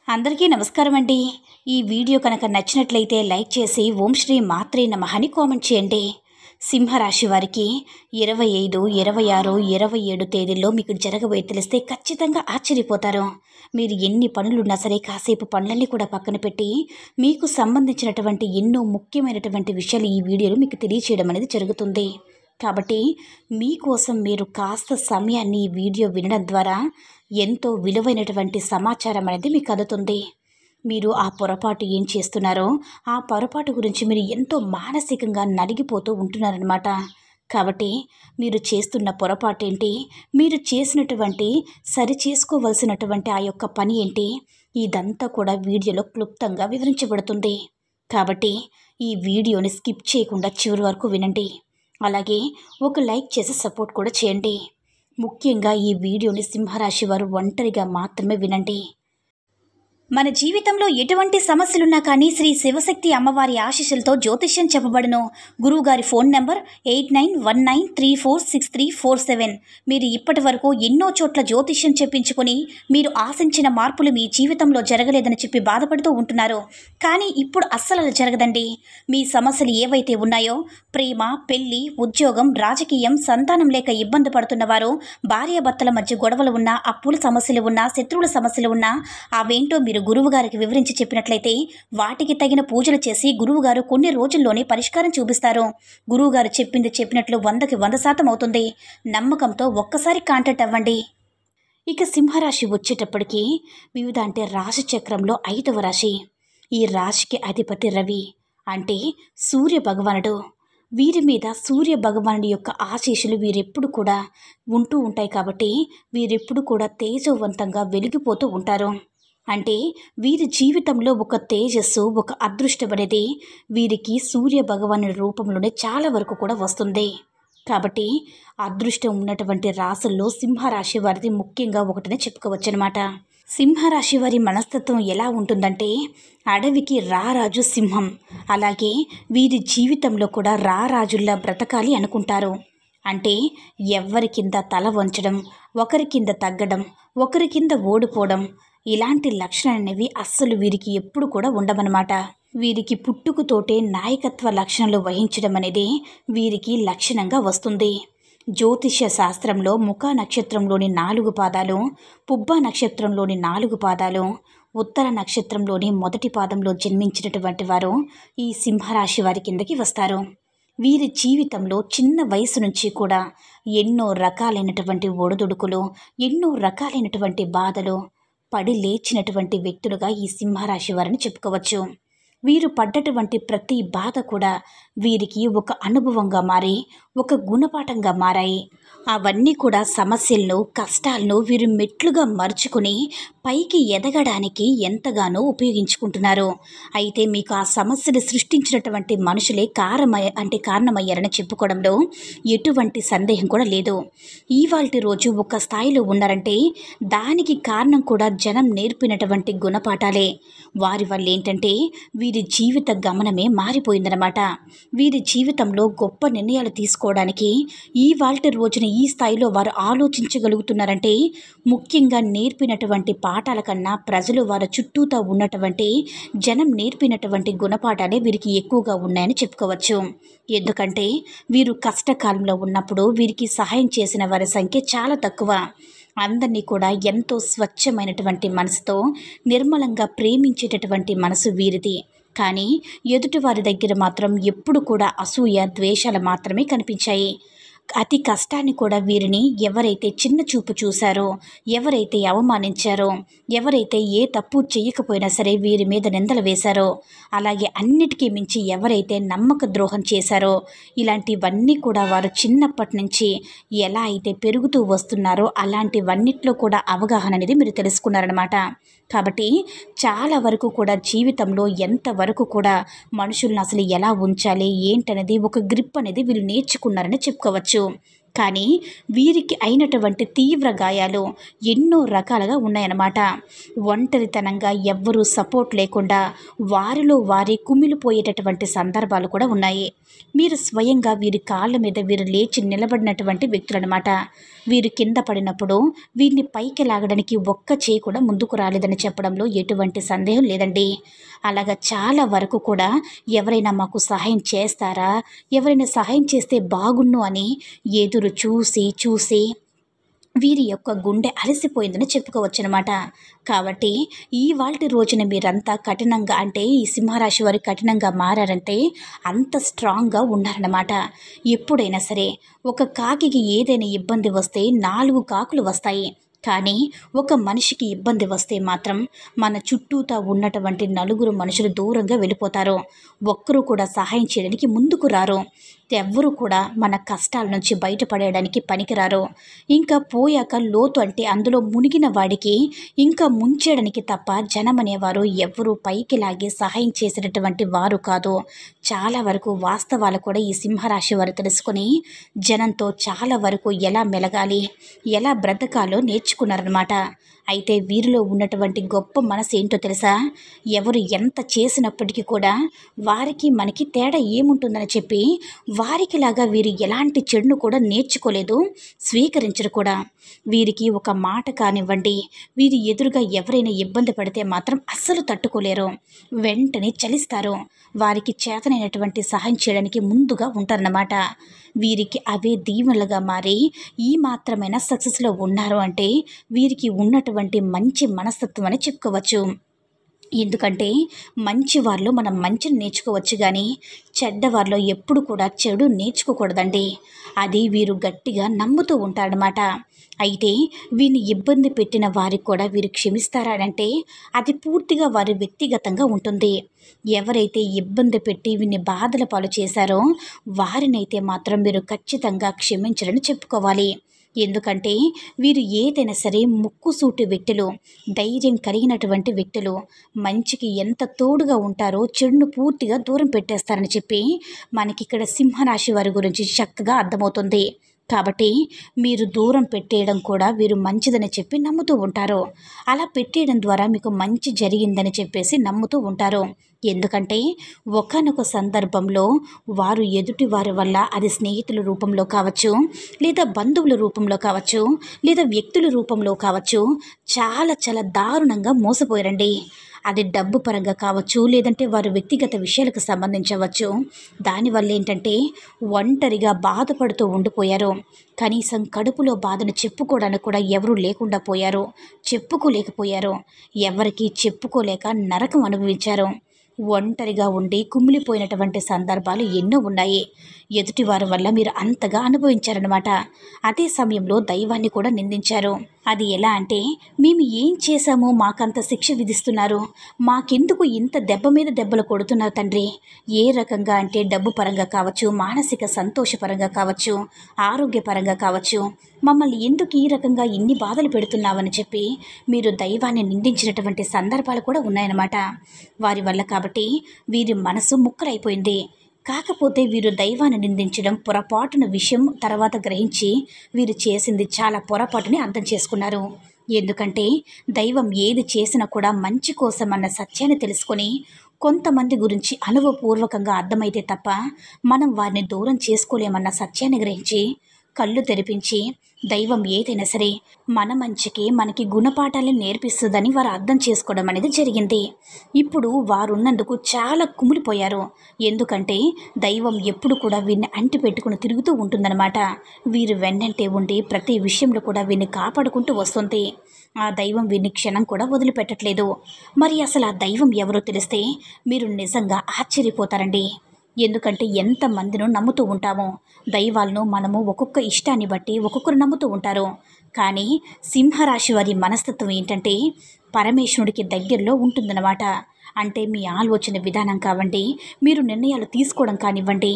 అందరికీ నమస్కారం అండి. ఈ వీడియో కనుక నచ్చినట్లయితే లైక్ చేసి ఓం శ్రీ మాత్రే నమః అని కామెంట్ చేయండి. సింహరాశి వారికి 25, 26, 27 తేదీల్లో మీకు జరగబోయే తెలిస్తే ఖచ్చితంగా ఆశ్చర్యపోతారు. మీరు ఎన్ని పనులున్నా సరే కాసేపు పనులన్నీ కూడా పక్కన పెట్టి మీకు సంబంధించినటువంటి ఎన్నో ముఖ్యమైనటువంటి విషయాలు ఈ వీడియోలో మీకు తెలియచేయడం అనేది జరుగుతుంది. కాబట్టి మీకోసం మీరు కాస్త సమయాన్ని ఈ వీడియో వినడం ద్వారా ఎంతో విలువైనటువంటి సమాచారం అనేది మీకు అందుతుంది. మీరు ఆ పొరపాటు ఏం చేస్తున్నారో ఆ పొరపాటు గురించి మీరు ఎంతో మానసికంగా నలిగిపోతూ ఉంటున్నారనమాట. కాబట్టి మీరు చేస్తున్న పొరపాటు ఏంటి, మీరు చేసినటువంటి సరి చేసుకోవలసినటువంటి ఆ యొక్క పని ఏంటి, ఇదంతా కూడా వీడియోలో క్లుప్తంగా వివరించబడుతుంది. కాబట్టి ఈ వీడియోని స్కిప్ చేయకుండా చివరి వరకు వినండి. అలాగే ఒక లైక్ చేసి సపోర్ట్ కూడా చేయండి. ముఖ్యంగా ఈ వీడియోని సింహరాశి వారు ఒంటరిగా మాత్రమే వినండి. మన జీవితంలో ఎటువంటి సమస్యలున్నా కానీ శ్రీ శివశక్తి అమ్మవారి ఆశీస్సులతో జ్యోతిష్యం చెప్పబడును. గురువుగారి ఫోన్ నెంబర్ 8919346347. మీరు ఇప్పటి వరకు ఎన్నో చోట్ల జ్యోతిష్యం చెప్పించుకొని మీరు ఆశించిన మార్పులు మీ జీవితంలో జరగలేదని చెప్పి బాధపడుతూ ఉంటున్నారు. కానీ ఇప్పుడు అస్సలు జరగదండి. మీ సమస్యలు ఏవైతే ఉన్నాయో ప్రేమ, పెళ్లి, ఉద్యోగం, రాజకీయం, సంతానం లేక ఇబ్బంది పడుతున్నవారు, భార్యాభర్తల మధ్య గొడవలు ఉన్నా, అప్పుల సమస్యలు ఉన్నా, శత్రువుల సమస్యలు ఉన్నా అవేంటో మీరు గురువుగారికి వివరించి చెప్పినట్లయితే వాటికి తగిన పూజలు చేసి గురువుగారు కొన్ని రోజుల్లోనే పరిష్కారం చూపిస్తారు. గురువుగారు చెప్పింది చెప్పినట్లు 100కి 100% అవుతుంది. నమ్మకంతో ఒక్కసారి కాంటాక్ట్ అవ్వండి. ఇక సింహరాశి వచ్చేటప్పటికి వివిధ అంటే రాశి చక్రంలో 5వ రాశి. ఈ రాశికి అధిపతి రవి అంటే సూర్య భగవానుడు. వీరి మీద సూర్య భగవానుడి యొక్క ఆశీస్సులు వీరెప్పుడు కూడా ఉంటూ ఉంటాయి. కాబట్టి వీరెప్పుడు కూడా తేజవంతంగా వెలిగిపోతూ ఉంటారు. అంటే వీరి జీవితంలో ఒక తేజస్సు, ఒక అదృష్టం అనేది వీరికి సూర్య భగవానుడి రూపంలోనే చాలా వరకు కూడా వస్తుంది. కాబట్టి అదృష్టం ఉన్నటువంటి రాశుల్లో సింహరాశి వారిది ముఖ్యంగా ఒకటనే చెప్పుకోవచ్చు అనమాట. సింహరాశి వారి మనస్తత్వం ఎలా ఉంటుందంటే అడవికి రారాజు సింహం. అలాగే వీరి జీవితంలో కూడా రారాజుల్లా బ్రతకాలి అనుకుంటారు. అంటే ఎవరి కింద తల వంచడం, ఒకరి కింద తగ్గడం, ఒకరి కింద ఓడిపోవడం, ఇలాంటి లక్షణాలు అనేవి అస్సలు వీరికి ఎప్పుడు కూడా ఉండవన్నమాట. వీరికి పుట్టుకతోటే నాయకత్వ లక్షణాలు వహించడం అనేది వీరికి లక్షణంగా వస్తుంది. జ్యోతిష్య శాస్త్రంలో ముఖ నక్షత్రంలోని 4 పాదాలు, పుబ్బ నక్షత్రంలోని 4 పాదాలు, ఉత్తర నక్షత్రంలోని మొదటి పాదంలో జన్మించినటువంటి వారు ఈ సింహరాశి వారి కిందకి వస్తారు. వీరి జీవితంలో చిన్న వయసు నుంచి కూడా ఎన్నో రకాలైనటువంటి ఒడిదుడుకులు, ఎన్నో రకాలైనటువంటి బాధలు పడి లేచినటువంటి వ్యక్తులుగా ఈ సింహరాశి వారిని చెప్పుకోవచ్చు. వీరు పడ్డటువంటి ప్రతి బాధ కూడా వీరికి ఒక అనుభవంగా మారి ఒక గుణపాఠంగా మారాయి. అవన్నీ కూడా సమస్యలను, కష్టాలను వీరు మెట్లుగా మరుచుకుని పైకి ఎదగడానికి ఎంతగానో ఉపయోగించుకుంటున్నారు. అయితే మీకు ఆ సమస్యలు సృష్టించినటువంటి మనుషులే కారణమయ్యారని చెప్పుకోవడంలో ఎటువంటి సందేహం కూడా లేదు. ఇవాల్టి రోజు ఒక స్థాయిలో ఉన్నారంటే దానికి కారణం కూడా జనం నేర్పినటువంటి గుణపాఠాలే. వారి వల్ల ఏంటంటే వీరి జీవిత గమనమే మారిపోయిందనమాట. వీరి జీవితంలో గొప్ప నిర్ణయాలు తీసుకోవడానికి ఇవాల్టి రోజున ఈ స్థాయిలో వారు ఆలోచించగలుగుతున్నారంటే ముఖ్యంగా నేర్పినటువంటి పాఠాల కన్నా ప్రజలు వారి చుట్టూతా ఉన్నటువంటి జనం నేర్పినటువంటి గుణపాఠాలే వీరికి ఎక్కువగా ఉన్నాయని చెప్పుకోవచ్చు. ఎందుకంటే వీరు కష్టకాలంలో ఉన్నప్పుడు వీరికి సహాయం చేసిన వారి సంఖ్య చాలా తక్కువ. అందరినీ కూడా ఎంతో స్వచ్ఛమైనటువంటి మనసుతో నిర్మలంగా ప్రేమించేటటువంటి మనసు వీరిది. కానీ ఎదుటివారి దగ్గర మాత్రం ఎప్పుడు కూడా అసూయ, ద్వేషాలు మాత్రమే కనిపించాయి. అతి కష్టాన్ని కూడా వీరిని ఎవరైతే చిన్న చూపు చూశారో, ఎవరైతే అవమానించారో, ఎవరైతే ఏ తప్పు చేయకపోయినా సరే వీరి మీద నిందలు వేశారో, అలాగే అన్నిటికీ మించి ఎవరైతే నమ్మక ద్రోహం చేశారో, ఇలాంటివన్నీ కూడా వారు చిన్నప్పటి నుంచి ఎలా అయితే పెరుగుతూ వస్తున్నారో అలాంటివన్నిట్లో కూడా అవగాహన అనేది మీరు తెలుసుకున్నారనమాట. కాబట్టి చాలా వరకు కూడా జీవితంలో ఎంతవరకు కూడా మనుషులను అసలు ఎలా ఉంచాలి ఏంటనేది ఒక గ్రిప్ అనేది వీళ్ళు నేర్చుకున్నారని చెప్పుకోవచ్చు. కానీ వీరికి అయినటువంటి తీవ్ర గాయాలు ఎన్నో రకాలుగా ఉన్నాయన్నమాట. ఒంటరితనంగా ఎవ్వరూ సపోర్ట్ లేకుండా వారిలో వారి కుమిలిపోయేటటువంటి సందర్భాలు కూడా ఉన్నాయి. మీరు స్వయంగా వీరి కాళ్ళ మీద వీరు లేచి నిలబడినటువంటి వ్యక్తులన్నమాట. వీరు కింద పడినప్పుడు వీరిని పైకి లాగడానికి ఒక్క చేయి కూడా ముందుకు రాలేదని చెప్పడంలో ఎటువంటి సందేహం లేదండి. అలాగా చాలా వరకు కూడా ఎవరైనా మాకు సహాయం చేస్తారా, ఎవరైనా సహాయం చేస్తే బాగున్ను అని ఎదురు చూసి వీరి యొక్క గుండె అలసిపోయిందని చెప్పుకోవచ్చనమాట. కాబట్టి ఇవాల్టి రోజున మీరంతా కఠినంగా, అంటే ఈ సింహరాశి వారు కఠినంగా మారారంటే అంత స్ట్రాంగ్గా ఉన్నారన్నమాట. ఎప్పుడైనా సరే ఒక కాకికి ఏదైనా ఇబ్బంది వస్తే 4 కాకులు వస్తాయి. కానీ ఒక మనిషికి ఇబ్బంది వస్తే మాత్రం మన చుట్టూతా ఉన్నటువంటి నలుగురు మనుషులు దూరంగా వెళ్ళిపోతారు. ఒక్కరూ కూడా సహాయం చేయడానికి ముందుకు రారు. ఎవ్వరూ కూడా మన కష్టాల నుంచి బయటపడేయడానికి పనికిరారు. ఇంకా పోయాక లోతు, అంటే అందులో మునిగిన వాడికి ఇంకా ముంచేయడానికి తప్ప జనం అనేవారు ఎవ్వరూ పైకి లాగి సహాయం చేసేటటువంటి వారు కాదు. చాలా వరకు వాస్తవాలు కూడా ఈ సింహరాశి వారు తెలుసుకొని జనంతో చాలా వరకు ఎలా మెలగాలి, ఎలా బ్రతకాలో నేర్చుకున్నారన్నమాట. అయితే వీరిలో ఉన్నటువంటి గొప్ప మనసు ఏంటో తెలుసా? ఎవరు ఎంత చేసినప్పటికీ కూడా వారికి మనకి తేడా ఏముంటుందని చెప్పి వారికిలాగా వీరు ఎలాంటి చెడును కూడా నేర్చుకోలేదు, స్వీకరించరు కూడా. వీరికి ఒక మాట కానివ్వండి, వీరి ఎదురుగా ఎవరైనా ఇబ్బంది పడితే మాత్రం అస్సలు తట్టుకోలేరు. వెంటనే చలిస్తారు. వారికి చేతనైనటువంటి సహాయం చేయడానికి ముందుగా ఉంటారన్నమాట. వీరికి అవే దీవెనలుగా మారి ఈ మాత్రమైనా సక్సెస్లో ఉన్నారు అంటే వీరికి ఉన్నటువంటి మంచి మనస్తత్వం అని చెప్పుకోవచ్చు. ఎందుకంటే మంచి వారిలో మనం మంచిని నేర్చుకోవచ్చు, కానీ చెడ్డవారిలో ఎప్పుడు కూడా చెడు నేర్చుకోకూడదండి. అది వీరు గట్టిగా నమ్ముతూ ఉంటారన్నమాట. అయితే వీరిని ఇబ్బంది పెట్టిన వారికి కూడా వీరు క్షమిస్తారా అంటే అది పూర్తిగా వారి వ్యక్తిగతంగా ఉంటుంది. ఎవరైతే ఇబ్బంది పెట్టి వీరిని బాధల పాలు చేశారో వారినైతే మాత్రం మీరు ఖచ్చితంగా క్షమించరని చెప్పుకోవాలి. ఎందుకంటే వీరు ఏదైనా సరే ముక్కుసూటి వ్యక్తులు, ధైర్యం కలిగినటువంటి వ్యక్తులు, మంచికి ఎంత తోడుగా ఉంటారో చెడును పూర్తిగా దూరం పెట్టేస్తారని చెప్పి మనకిక్కడ సింహరాశి వారి గురించి చక్కగా అర్థమవుతుంది. కాబట్టి మీరు దూరం పెట్టేయడం కూడా వీరు మంచిదని చెప్పి నమ్ముతూ ఉంటారు. అలా పెట్టేయడం ద్వారా మీకు మంచి జరిగిందని చెప్పేసి నమ్ముతూ ఉంటారు. ఎందుకంటే ఒకానొక సందర్భంలో వారు ఎదుటి వారి వల్ల, అది స్నేహితుల రూపంలో కావచ్చు, లేదా బంధువుల రూపంలో కావచ్చు, లేదా వ్యక్తుల రూపంలో కావచ్చు, చాలా చాలా దారుణంగా మోసపోయారండి. అది డబ్బు పరంగా కావచ్చు, లేదంటే వారి వ్యక్తిగత విషయాలకు సంబంధించవచ్చు. దానివల్ల ఏంటంటే ఒంటరిగా బాధపడుతూ ఉండిపోయారు. కనీసం కడుపులో బాధను చెప్పుకోవడానికి కూడా ఎవరూ లేకుండా పోయారు. చెప్పుకోలేకపోయారు. ఎవరికి చెప్పుకోలేక నరకం అనుభవించారు. ఒంటరిగా ఉండి కుమిలిపోయినటువంటి సందర్భాలు ఎన్నో ఉన్నాయి. ఎదుటివారి వల్ల మీరు అంతగా అనుభవించారనమాట. అదే సమయంలో దైవాన్ని కూడా నిందించారు. అది ఎలా అంటే, మేము ఏం చేశామో మాకంత శిక్ష విధిస్తున్నారు, మాకెందుకు ఇంత దెబ్బ మీద దెబ్బలు కొడుతున్నారు తండ్రి. ఏ రకంగా అంటే డబ్బు పరంగా కావచ్చు, మానసిక సంతోషపరంగా కావచ్చు, ఆరోగ్యపరంగా కావచ్చు, మమ్మల్ని ఎందుకు ఈ రకంగా ఇన్ని బాధలు పెడుతున్నావని చెప్పి మీరు దైవాన్ని నిందించినటువంటి సందర్భాలు కూడా ఉన్నాయన్నమాట. వారి వల్ల కాబట్టి వీరి మనసు ముక్కలైపోయింది. కాకపోతే వీరు దైవాన్ని నిందించడం పొరపాటున విషయం తర్వాత గ్రహించి వీరు చేసింది చాలా పొరపాటుని అర్థం చేసుకున్నారు. ఎందుకంటే దైవం ఏది చేసినా కూడా మంచి కోసం అన్న సత్యాన్ని తెలుసుకొని కొంతమంది గురించి అనుభవపూర్వకంగా అర్థమైతే తప్ప మనం వారిని దూరం చేసుకోలేమన్న సత్యాన్ని గ్రహించి కళ్ళు తెరిపించి దైవం ఏదైనా సరే మన మంచికి మనకి గుణపాఠాలను నేర్పిస్తుందని వారు అర్థం చేసుకోవడం అనేది జరిగింది. ఇప్పుడు వారున్నందుకు చాలా కుమిలిపోయారు. ఎందుకంటే దైవం ఎప్పుడు కూడా వీరిని అంటి పెట్టుకుని తిరుగుతూ ఉంటుందన్నమాట. వీరు వెన్నంటే ఉండి ప్రతి విషయంలో కూడా వీరిని కాపాడుకుంటూ వస్తుంది. ఆ దైవం వీరిని క్షణం కూడా వదిలిపెట్టట్లేదు. మరి అసలు ఆ దైవం ఎవరో తెలిస్తే మీరు నిజంగా ఆశ్చర్యపోతారండి. ఎందుకంటే ఎంతమందినో నమ్ముతూ ఉంటామో, దైవాలను మనము ఒక్కొక్క ఇష్టాన్ని బట్టి ఒక్కొక్కరు నమ్ముతూ ఉంటారు. కానీ సింహరాశి వారి మనస్తత్వం ఏంటంటే పరమేశ్వరుడికి దగ్గరలో ఉంటుందన్నమాట. అంటే మీ ఆలోచన విధానం కావండి, మీరు నిర్ణయాలు తీసుకోవడం కానివ్వండి,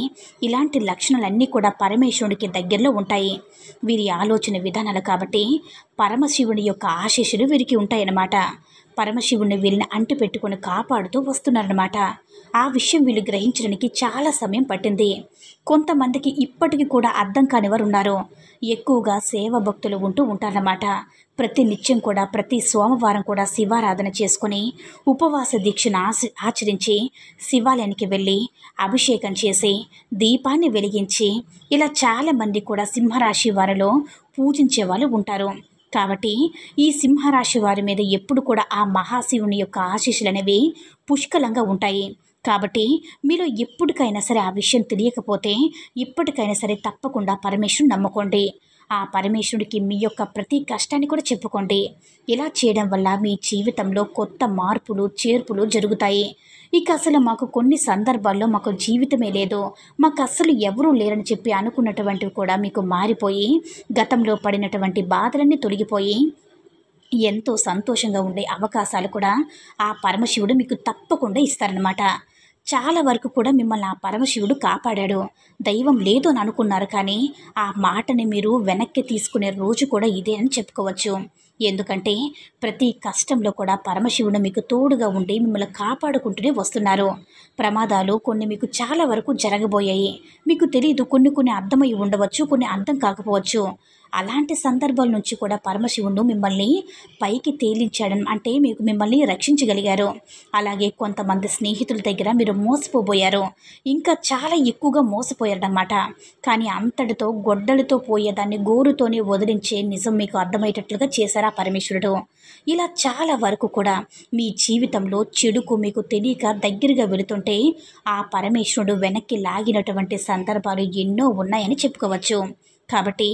ఇలాంటి లక్షణాలన్నీ కూడా పరమేశ్వరుడికి దగ్గరలో ఉంటాయి. వీరి ఆలోచన విధానాలు కాబట్టి పరమశివుని యొక్క ఆశీస్సులు వీరికి ఉంటాయన్నమాట. పరమశివుణ్ణి వీళ్ళని అంటి పెట్టుకొని కాపాడుతూ వస్తున్నారన్నమాట. ఆ విషయం వీళ్ళు గ్రహించడానికి చాలా సమయం పట్టింది. కొంతమందికి ఇప్పటికీ కూడా అర్థం కానివారు ఉన్నారు. ఎక్కువగా సేవ భక్తులు ఉంటూ ఉంటారన్నమాట. ప్రతి నిత్యం కూడా ప్రతి సోమవారం కూడా శివారాధన చేసుకుని ఉపవాస దీక్షను ఆచరించి శివాలయానికి వెళ్ళి అభిషేకం చేసి దీపాన్ని వెలిగించి ఇలా చాలామంది కూడా సింహరాశి వారిలో పూజించే వాళ్ళు ఉంటారు. కాబట్టి ఈ సింహరాశి వారి మీద ఎప్పుడు కూడా ఆ మహాశివుని యొక్క ఆశీస్సులు అనేవి పుష్కలంగా ఉంటాయి. కాబట్టి మీరు ఎప్పటికైనా సరే ఆ విషయం తెలియకపోతే ఇప్పటికైనా సరే తప్పకుండా పరమేశ్వరుని నమ్ముకోండి. ఆ పరమేశ్వరుడికి మీ యొక్క ప్రతి కష్టాన్ని కూడా చెప్పుకోండి. ఇలా చేయడం వల్ల మీ జీవితంలో కొత్త మార్పులు చేర్పులు జరుగుతాయి. ఇక అసలు మాకు కొన్ని సందర్భాల్లో మాకు జీవితమే లేదు, మాకు అస్సలు ఎవరూ లేరని చెప్పి అనుకున్నటువంటివి కూడా మీకు మారిపోయి గతంలో పడినటువంటి బాధలన్నీ తొలగిపోయి ఎంతో సంతోషంగా ఉండే అవకాశాలు కూడా ఆ పరమశివుడు మీకు తప్పకుండా ఇస్తారనమాట. చాలా వరకు కూడా మిమ్మల్ని ఆ పరమశివుడు కాపాడాడు. దైవం లేదు అని అనుకున్నారు, కానీ ఆ మాటని మీరు వెనక్కి తీసుకునే రోజు కూడా ఇదే అని చెప్పుకోవచ్చు. ఎందుకంటే ప్రతి కష్టంలో కూడా పరమశివుడు మీకు తోడుగా ఉండి మిమ్మల్ని కాపాడుకుంటూనే వస్తున్నారు. ప్రమాదాలు కొన్ని మీకు చాలా వరకు జరగబోయాయి. మీకు తెలియదు, కొన్ని అర్థమై ఉండవచ్చు, కొన్ని అర్థం కాకపోవచ్చు. అలాంటి సందర్భాల నుంచి కూడా పరమశివుడు మిమ్మల్ని పైకి తేలించాడని అంటే మీకు మిమ్మల్ని రక్షించగలిగారు. అలాగే కొంతమంది స్నేహితుల దగ్గర మీరు మోసపోబోయారు, ఇంకా చాలా ఎక్కువగా మోసపోయారన్నమాట. కానీ అంతటితో గొడ్డలతో పోయేదాన్ని గోరుతోనే వదిలించే నిజం మీకు అర్థమయ్యేటట్లుగా చేశారా పరమేశ్వరుడు. ఇలా చాలా వరకు కూడా మీ జీవితంలో చెడుకు మీకు తెలియక దగ్గరగా వెళుతుంటే ఆ పరమేశ్వరుడు వెనక్కి లాగినటువంటి సందర్భాలు ఎన్నో ఉన్నాయని చెప్పుకోవచ్చు. కాబట్టి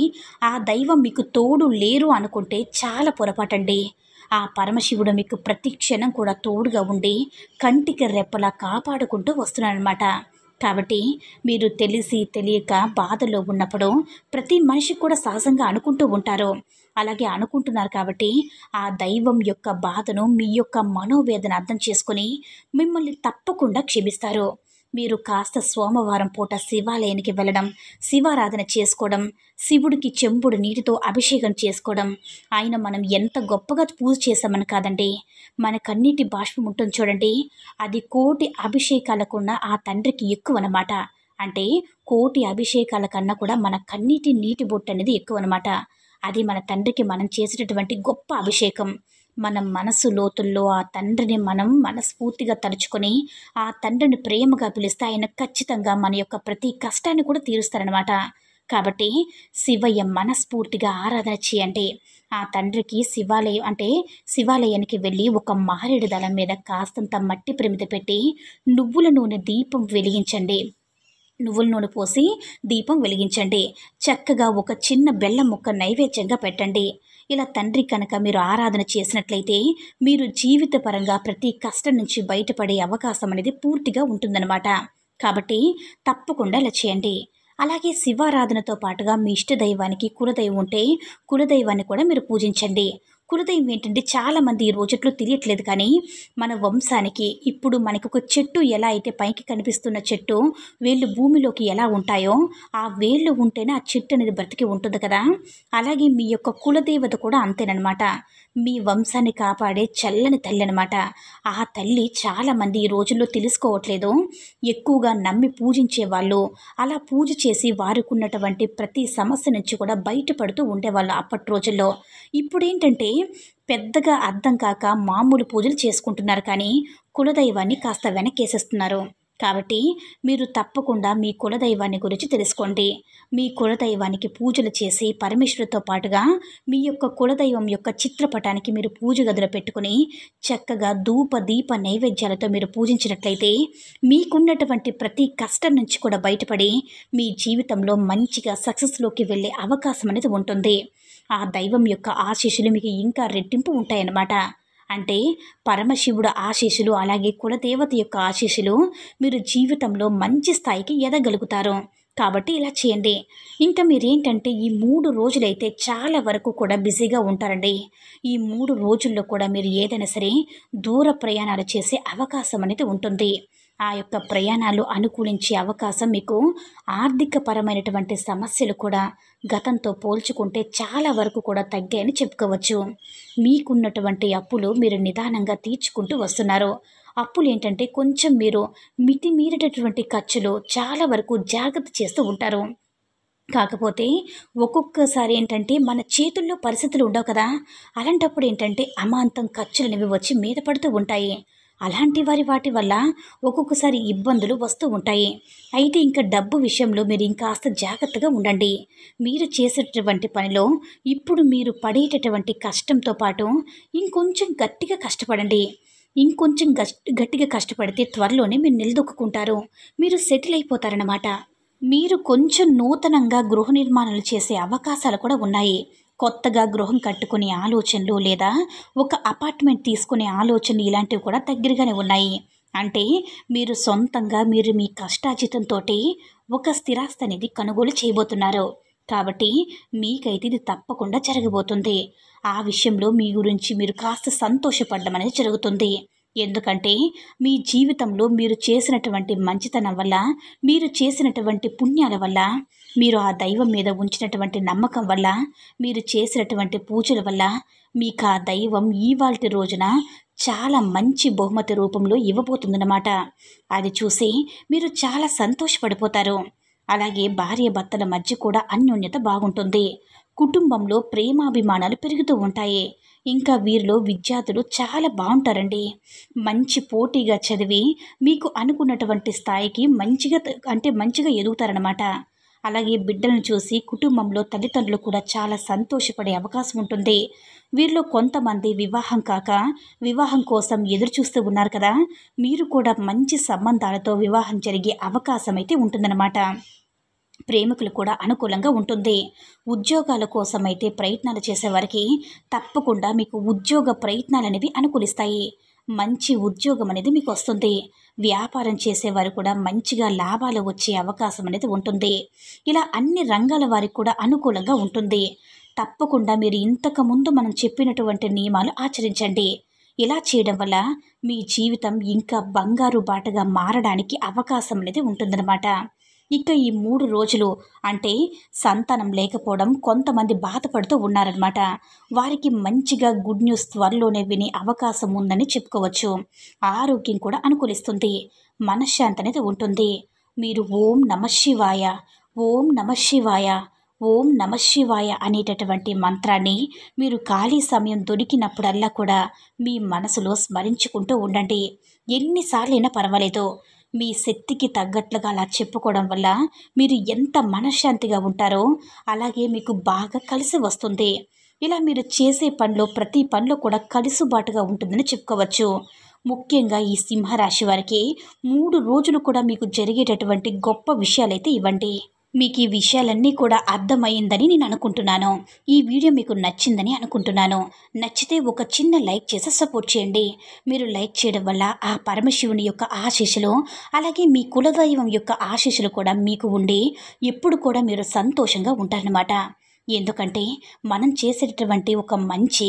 ఆ దైవం మీకు తోడు లేరు అనుకుంటే చాలా పొరపాటండి. ఆ పరమశివుడు మీకు ప్రతి క్షణం కూడా తోడుగా ఉండి కంటికి రెప్పలా కాపాడుకుంటూ వస్తున్నారనమాట. కాబట్టి మీరు తెలిసి తెలియక బాధలో ఉన్నప్పుడు ప్రతి మనిషి కూడా సహజంగా అనుకుంటూ ఉంటారు. అలాగే అనుకుంటున్నారు కాబట్టి ఆ దైవం యొక్క బాధను మీ యొక్క మనోవేదన అర్థం చేసుకొని మిమ్మల్ని తప్పకుండా క్షమిస్తారు. మీరు కాస్త సోమవారం పూట శివాలయానికి వెళ్ళడం, శివారాధన చేసుకోవడం, శివుడికి చెంబుడు నీటితో అభిషేకం చేసుకోవడం, ఆయన మనం ఎంత గొప్పగా పూజ చేశామని కాదండి, మన కన్నీటి బాష్పం ఉంటుంది చూడండి, అది కోటి అభిషేకాలకున్న ఆ తండ్రికి ఎక్కువ అన్నమాట. అంటే కోటి అభిషేకాల కన్నా కూడా మన కన్నీటి నీటి బొట్టు అనేది ఎక్కువ అన్నమాట. అది మన తండ్రికి మనం చేసేటటువంటి గొప్ప అభిషేకం. మన మనసు లోతుల్లో ఆ తండ్రిని మనం మనస్ఫూర్తిగా తలుచుకొని ఆ తండ్రిని ప్రేమగా పిలిస్తే ఆయన ఖచ్చితంగా మన యొక్క ప్రతి కష్టాన్ని కూడా తీరుస్తారనమాట. కాబట్టి శివయ్య మనస్ఫూర్తిగా ఆరాధన చేయండి. ఆ తండ్రికి శివాలయానికి వెళ్ళి ఒక మారేడు దళం మీద కాస్తంత మట్టి ప్రమిద పెట్టి నువ్వుల నూనె దీపం వెలిగించండి. నువ్వుల నూనె పోసి దీపం వెలిగించండి. చక్కగా ఒక చిన్న బెల్లం ముక్క నైవేద్యంగా పెట్టండి. ఇలా తండ్రి కనుక మీరు ఆరాధన చేసినట్లయితే మీరు జీవితపరంగా ప్రతి కష్టం నుంచి బయటపడే అవకాశం అనేది పూర్తిగా ఉంటుందన్నమాట. కాబట్టి తప్పకుండా ఇలా చేయండి. అలాగే శివారాధనతో పాటుగా మీ ఇష్ట దైవానికి కులదైవం ఉంటే కులదైవాన్ని కూడా మీరు పూజించండి. కులదైవం ఏంటంటే చాలామంది ఈ రోజుల్లో తెలియట్లేదు, కానీ మన వంశానికి ఇప్పుడు మనకు ఒక చెట్టు ఎలా అయితే పైకి కనిపిస్తున్న చెట్టు వేళ్ళు భూమిలోకి ఎలా ఉంటాయో ఆ వేళ్ళు ఉంటేనే ఆ చెట్టు అనేది బ్రతికి ఉంటుంది కదా. అలాగే మీ యొక్క కులదేవత కూడా అంతేనమాట. మీ వంశాన్ని కాపాడే చల్లని తల్లి అనమాట. ఆ తల్లి చాలామంది ఈ రోజుల్లో తెలుసుకోవట్లేదు. ఎక్కువగా నమ్మి పూజించే వాళ్ళు, అలా పూజ చేసి వారికి ఉన్నటువంటి ప్రతి సమస్య నుంచి కూడా బయటపడుతూ ఉండేవాళ్ళు అప్పటి రోజుల్లో. ఇప్పుడేంటంటే పెద్దగా అర్థం కాక మామూలు పూజలు చేసుకుంటున్నారు, కానీ కులదైవాన్ని కాస్త వెనకేసేస్తున్నారు. కాబట్టి మీరు తప్పకుండా మీ కులదైవాన్ని గురించి తెలుసుకోండి. మీ కులదైవానికి పూజలు చేసి పరమేశ్వరుడితో పాటుగా మీ యొక్క కులదైవం యొక్క చిత్రపటానికి మీరు పూజ గదిలో పెట్టుకుని చక్కగా ధూప దీప నైవేద్యాలతో మీరు పూజించినట్లయితే మీకున్నటువంటి ప్రతి కష్టం నుంచి కూడా బయటపడి మీ జీవితంలో మంచిగా సక్సెస్లోకి వెళ్ళే అవకాశం అనేది ఉంటుంది. ఆ దైవం యొక్క ఆశీస్సులు మీకు ఇంకా రెట్టింపు ఉంటాయన్నమాట. అంటే పరమశివుడు ఆశీస్సులు అలాగే కులదేవత యొక్క ఆశీస్సులు మీరు జీవితంలో మంచి స్థాయికి ఎదగలుగుతారు. కాబట్టి ఇలా చేయండి. ఇంకా మీరేంటంటే ఈ 3 రోజులైతే చాలా వరకు కూడా బిజీగా ఉంటారండి. ఈ 3 రోజుల్లో కూడా మీరు ఏదైనా సరే దూర ప్రయాణాలు చేసే అవకాశం అనేది ఉంటుంది. ఆ యొక్క ప్రయాణాలు అనుకూలించే అవకాశం మీకు ఆర్థికపరమైనటువంటి సమస్యలు కూడా గతంతో పోల్చుకుంటే చాలా వరకు కూడా తగ్గాయని చెప్పుకోవచ్చు. మీకున్నటువంటి అప్పులు మీరు నిదానంగా తీర్చుకుంటూ వస్తున్నారు. అప్పులు ఏంటంటే కొంచెం మీరు మితిమీరేటటువంటి ఖర్చులు చాలా వరకు జాగ్రత్త చేస్తూ ఉంటారు. కాకపోతే ఒక్కొక్కసారి ఏంటంటే మన చేతుల్లో పరిస్థితులు ఉండవు కదా! అలాంటప్పుడు ఏంటంటే అమాంతం ఖర్చులనేవి వచ్చి మీద పడుతూ ఉంటాయి. అలాంటి వాటి వల్ల ఒక్కొక్కసారి ఇబ్బందులు వస్తూ ఉంటాయి. అయితే ఇంకా డబ్బు విషయంలో మీరు ఇంకాస్త జాగ్రత్తగా ఉండండి. మీరు చేసేటటువంటి పనిలో ఇప్పుడు మీరు పడేటటువంటి కష్టంతో పాటు ఇంకొంచెం గట్టిగా కష్టపడండి. ఇంకొంచెం గట్టిగా కష్టపడితే త్వరలోనే మీరు నిలదొక్కుకుంటారు. మీరు సెటిల్ అయిపోతారన్నమాట. మీరు కొంచెం నూతనంగా గృహ నిర్మాణాలు చేసే అవకాశాలు కూడా ఉన్నాయి. కొత్తగా గృహం కట్టుకునే ఆలోచనలు లేదా ఒక అపార్ట్మెంట్ తీసుకునే ఆలోచనలు ఇలాంటివి కూడా దగ్గరగానే ఉన్నాయి. అంటే మీరు సొంతంగా మీరు మీ కష్టార్జితంతోటి ఒక స్థిరాస్తి అనేది కొనుగోలు చేయబోతున్నారు. కాబట్టి మీకైతే ఇది తప్పకుండా జరగబోతుంది. ఆ విషయంలో మీ గురించి మీరు కాస్త సంతోషపడడం అనేది జరుగుతుంది. ఎందుకంటే మీ జీవితంలో మీరు చేసినటువంటి మంచితనం వల్ల, మీరు చేసినటువంటి పుణ్యాల వల్ల, మీరు ఆ దైవం మీద ఉంచినటువంటి నమ్మకం వల్ల, మీరు చేసినటువంటి పూజల వల్ల మీకు ఆ దైవం ఇవాల్టి రోజున చాలా మంచి బహుమతి రూపంలో ఇవ్వబోతుందన్నమాట. అది చూసి మీరు చాలా సంతోషపడిపోతారు. అలాగే భార్యాభర్తల మధ్య కూడా అన్యోన్యత బాగుంటుంది. కుటుంబంలో ప్రేమాభిమానాలు పెరుగుతూ ఉంటాయి. ఇంకా వీరిలో విద్యార్థులు చాలా బాగుంటారండి. మంచి పోటీగా చదివి మీకు అనుకున్నటువంటి స్థాయికి మంచిగా ఎదుగుతారనమాట. అలాగే బిడ్డలను చూసి కుటుంబంలో తల్లిదండ్రులు కూడా చాలా సంతోషపడే అవకాశం ఉంటుంది. వీరిలో కొంతమంది వివాహం కోసం ఎదురు చూస్తూ ఉన్నారు కదా! మీరు కూడా మంచి సంబంధాలతో వివాహం జరిగే అవకాశం అయితే ఉంటుందన్నమాట. ప్రేమికులు కూడా అనుకూలంగా ఉంటుంది. ఉద్యోగాల కోసమైతే ప్రయత్నాలు చేసేవారికి తప్పకుండా మీకు ఉద్యోగ ప్రయత్నాలనేవి అనుకూలిస్తాయి. మంచి ఉద్యోగం అనేది మీకు వస్తుంది. వ్యాపారం చేసేవారు కూడా మంచిగా లాభాలు వచ్చే అవకాశం అనేది ఉంటుంది. ఇలా అన్ని రంగాల వారికి కూడా అనుకూలంగా ఉంటుంది. తప్పకుండా మీరు ఇంతకుముందు మనం చెప్పినటువంటి నియమాలు ఆచరించండి. ఇలా చేయడం వల్ల మీ జీవితం ఇంకా బంగారు బాటగా మారడానికి అవకాశం అనేది ఉంటుందన్నమాట. ఇక ఈ 3 రోజులు అంటే సంతానం లేకపోవడం కొంతమంది బాధపడుతూ ఉన్నారనమాట. వారికి మంచిగా గుడ్ న్యూస్ త్వరలోనే వినే అవకాశం ఉందని చెప్పుకోవచ్చు. ఆరోగ్యం కూడా అనుకూలిస్తుంది. మనశ్శాంతి అనేది ఉంటుంది. మీరు ఓం నమః శివాయ, ఓం నమః శివాయ, ఓం నమః శివాయ అనేటటువంటి మంత్రాన్ని మీరు ఖాళీ సమయం దొరికినప్పుడల్లా కూడా మీ మనసులో స్మరించుకుంటూ ఉండండి. ఎన్నిసార్లైనా పర్వాలేదు. మీ శక్తికి తగ్గట్లుగా అలా చెప్పుకోవడం వల్ల మీరు ఎంత మనశ్శాంతిగా ఉంటారో అలాగే మీకు బాగా కలిసి వస్తుంది. ఇలా మీరు చేసే ప్రతి పనిలో కూడా కలుసుబాటుగా ఉంటుందని చెప్పుకోవచ్చు. ముఖ్యంగా ఈ సింహరాశి వారికి 3 రోజులు కూడా మీకు జరిగేటటువంటి గొప్ప విషయాలైతే ఇవ్వండి. మీకు ఈ విషయాలన్నీ కూడా అర్థమైందని నేను అనుకుంటున్నాను. ఈ వీడియో మీకు నచ్చిందని అనుకుంటున్నాను. నచ్చితే ఒక చిన్న లైక్ చేసి సపోర్ట్ చేయండి. మీరు లైక్ చేయడం వల్ల ఆ పరమశివుని యొక్క ఆశీస్సులు అలాగే మీ కులదైవం యొక్క ఆశీస్సులు కూడా మీకు ఉండి ఎప్పుడు కూడా మీరు సంతోషంగా ఉంటారన్నమాట. ఎందుకంటే మనం చేసేటటువంటి ఒక మంచి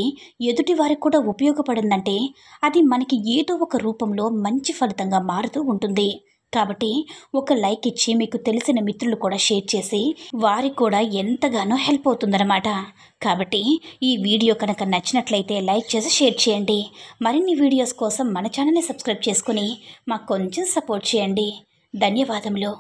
ఎదుటి వారికి కూడా ఉపయోగపడిందంటే అది మనకి ఏదో ఒక రూపంలో మంచి ఫలితంగా మారుతూ ఉంటుంది. కాబట్టి ఒక లైక్ ఇచ్చి మీకు తెలిసిన మిత్రులు కూడా షేర్ చేసి వారికి కూడా ఎంతగానో హెల్ప్ అవుతుందన్నమాట. కాబట్టి ఈ వీడియో కనుక నచ్చినట్లయితే లైక్ చేసి షేర్ చేయండి. మరిన్ని వీడియోస్ కోసం మన ఛానల్ని సబ్స్క్రైబ్ చేసుకుని మాకు కొంచెం సపోర్ట్ చేయండి. ధన్యవాదములు.